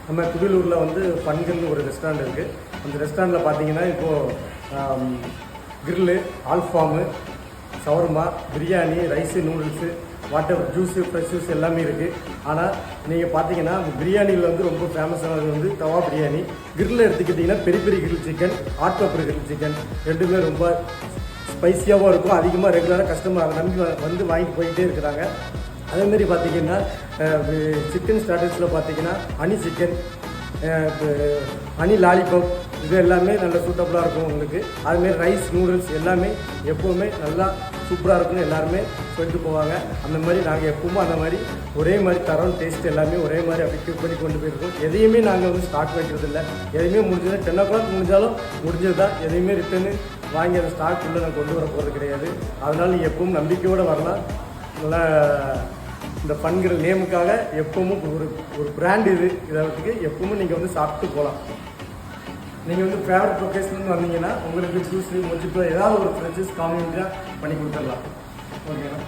நம்ம துடிலூரில் வந்து ஃபன்கில்னு ஒரு ரெஸ்டாரண்ட் இருக்குது. அந்த ரெஸ்டாரண்ட்டில் பார்த்தீங்கன்னா இப்போது கிரில்லு, ஆல்ஃபாமு, shawarma, biryani, rice, noodles, water juice, fresh juice எல்லாமே இருக்குது. ஆனால் நீங்கள் பார்த்தீங்கன்னா பிரியாணியில் வந்து ரொம்ப ஃபேமஸானது வந்து தவா பிரியாணி. கிரில்லில் எடுத்துக்கிட்டிங்கன்னா பெரிய பெரிய grill chicken, hot pepper grill chicken ரெண்டுமே ரொம்ப ஸ்பைஸியாகவும் இருக்கும். அதிகமாக ரெகுலராக கஸ்டமர் நம்பி வந்து வாங்கிட்டு போயிட்டே இருக்கிறாங்க. அதேமாரி பார்த்திங்கன்னா சிக்கன் ஸ்டார்டர்ஸில் பார்த்திங்கன்னா ஹனி சிக்கன், ஹனி லாலிபாப் இது எல்லாமே நல்ல சூட்டபுளாக இருக்கும் உங்களுக்கு. அதுமாரி ரைஸ், நூடுல்ஸ் எல்லாமே எப்போவுமே நல்லா சூப்பராக இருக்குன்னு எல்லாருமே சொல்லிட்டு போவாங்க. அந்த மாதிரி நாங்கள் எப்பவுமே அந்த மாதிரி ஒரே மாதிரி தரோம். டேஸ்ட் எல்லாமே ஒரே மாதிரி அப்படி கியூப் பண்ணி கொண்டு போயிருக்கோம். எதையுமே நாங்கள் வந்து ஸ்டாக் வைக்கிறது இல்லை. எதையுமே முடிஞ்சது 10 o'clock முடிஞ்சாலும் முடிஞ்சது தான். எதையுமே ரிட்டர்னு வாங்கி அந்த ஸ்டாக் உள்ளே நான் கொண்டு வர போகிறது கிடையாது. அதனால் நீங்கள் எப்பவும் நம்பிக்கையோடு வரலாம். நல்லா இந்த ஃபன்கிற நேமுக்காக எப்பவும் ஒரு பிராண்ட் இதை எப்பவும் நீங்கள் வந்து சாப்பிட்டு போகலாம். நீங்கள் வந்து ஃபேவரட் லொக்கேஷன் வந்தீங்கன்னா உங்களுக்கு ஜூஸு, மொஜிட்டோ ஏதாவது ஒரு ஃப்ரெஷ் கான்வீனியன்ட்டாக பண்ணி கொடுத்துடலாம். ஓகேண்ணா.